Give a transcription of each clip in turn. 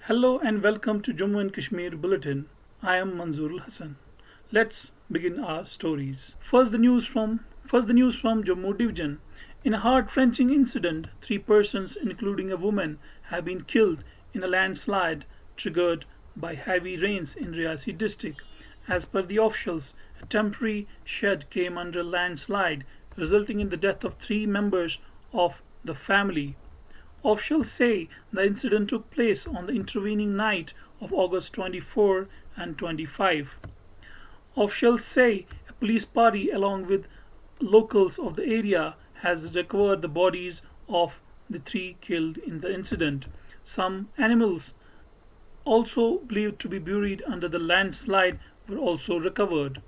Hello and welcome to Jammu and Kashmir Bulletin. I am Manzoorul Hassan. Let's begin our stories. First the news from Jammu division. In a heart-wrenching incident, three persons, including a woman, have been killed in a landslide triggered by heavy rains in Riyasi district. As per the officials, a temporary shed came under a landslide, resulting in the death of three members of the family. Officials say the incident took place on the intervening night of August 24 and 25. Officials say a police party, along with locals of the area, has recovered the bodies of the three killed in the incident. Some animals, also believed to be buried under the landslide, were also recovered.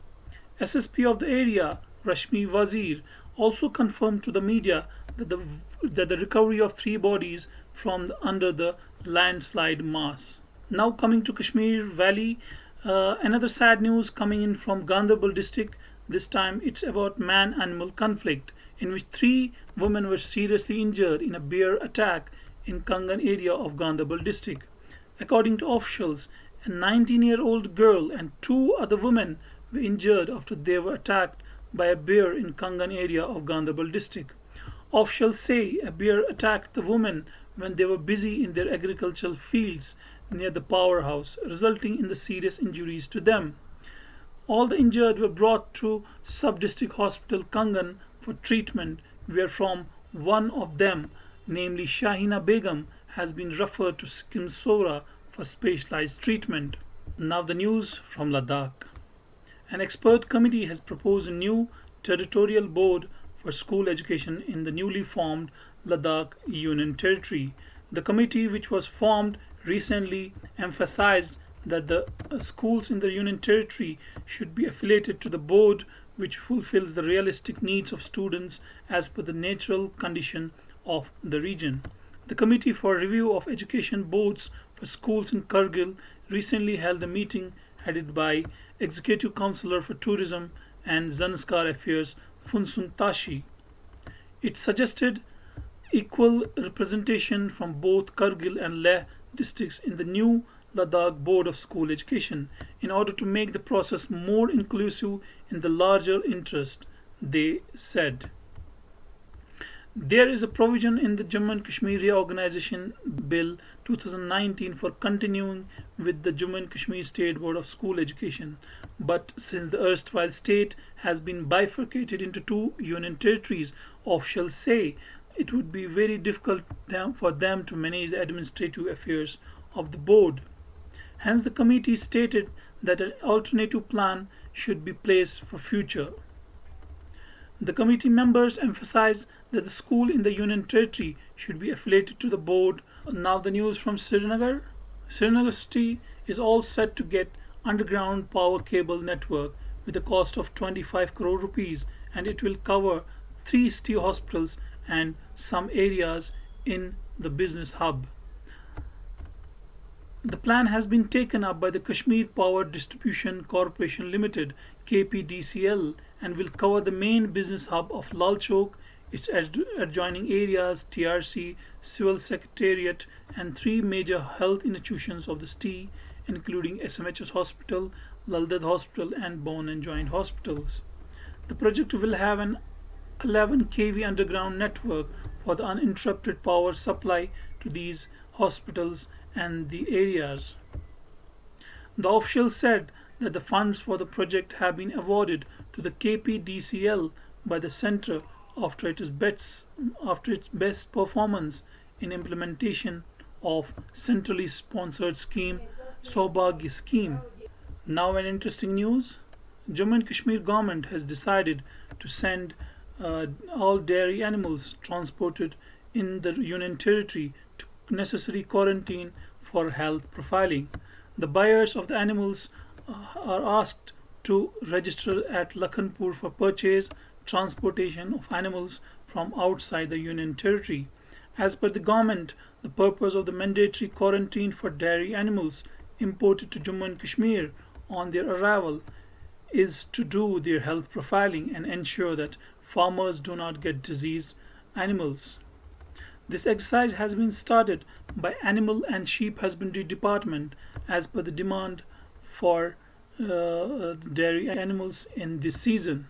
SSP of the area, Rashmi Wazir, also confirmed to the media that the recovery of three bodies from under the landslide mass. Now coming to Kashmir Valley, another sad news coming in from Gandarbal district. This time it's about man-animal conflict in which three women were seriously injured in a bear attack in Kangan area of Gandarbal district. According to officials, a 19-year-old girl and two other women were injured after they were attacked by a bear in Kangan area of Gandarbal district. Officials say a bear attacked the women when they were busy in their agricultural fields near the powerhouse, resulting in the serious injuries to them. All the injured were brought to Sub-District Hospital Kangan for treatment, where from one of them, namely Shahina Begum, has been referred to Skimsora for specialized treatment. Now the news from Ladakh. An expert committee has proposed a new territorial board for school education in the newly formed Ladakh Union Territory. The committee, which was formed recently, emphasized that the schools in the Union Territory should be affiliated to the board which fulfills the realistic needs of students as per the natural condition of the region. The Committee for Review of Education Boards for Schools in Kargil recently held a meeting headed by Executive Councillor for Tourism and Zanskar Affairs Funsun Tashi. It suggested equal representation from both Kargil and Leh districts in the new Ladakh Board of School Education in order to make the process more inclusive in the larger interest, they said. There is a provision in the Jammu and Kashmir Reorganization Bill 2019 for continuing with the Jammu and Kashmir State Board of School Education. But since the erstwhile state has been bifurcated into two union territories, officials say it would be very difficult for them to manage the administrative affairs of the board. Hence, the committee stated that an alternative plan should be placed for future. The committee members emphasized that the school in the Union Territory should be affiliated to the board. Now the news from Srinagar. Srinagar city is all set to get underground power cable network with a cost of 25 crore rupees, and it will cover three city hospitals and some areas in the business hub. The plan has been taken up by the Kashmir Power Distribution Corporation Limited (KPDCL) and will cover the main business hub of Lal Chowk, its adjoining areas, TRC, Civil Secretariat, and three major health institutions of the city, including SMHS Hospital, Laldad Hospital, and Bone and Joint Hospitals. The project will have an 11 kV underground network for the uninterrupted power supply to these hospitals and the areas. The officials said that the funds for the project have been awarded to the KPDCL by the centre after its best performance in implementation of centrally sponsored scheme Saubhagya scheme. Now an interesting news. Jammu and Kashmir government has decided to send all dairy animals transported in the Union Territory to necessary quarantine for health profiling. The buyers of the animals are asked to register at Lakhanpur for purchase, transportation of animals from outside the Union Territory. As per the government, the purpose of the mandatory quarantine for dairy animals imported to Jammu and Kashmir on their arrival is to do their health profiling and ensure that farmers do not get diseased animals. This exercise has been started by Animal and Sheep Husbandry Department as per the demand for dairy animals in this season.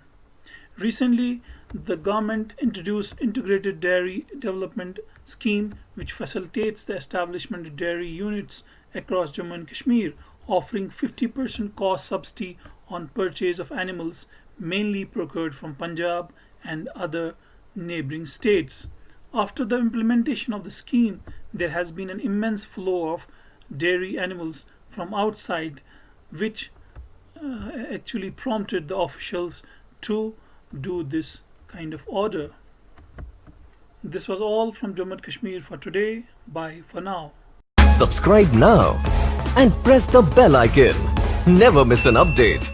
Recently, the government introduced integrated dairy development scheme which facilitates the establishment of dairy units across Jammu and Kashmir, offering 50% cost subsidy on purchase of animals mainly procured from Punjab and other neighboring states. After the implementation of the scheme, there has been an immense flow of dairy animals from outside, which actually prompted the officials to do this kind of order. This was all from Jammu and Kashmir for today. Bye for now. Subscribe now and press the bell icon. Never miss an update.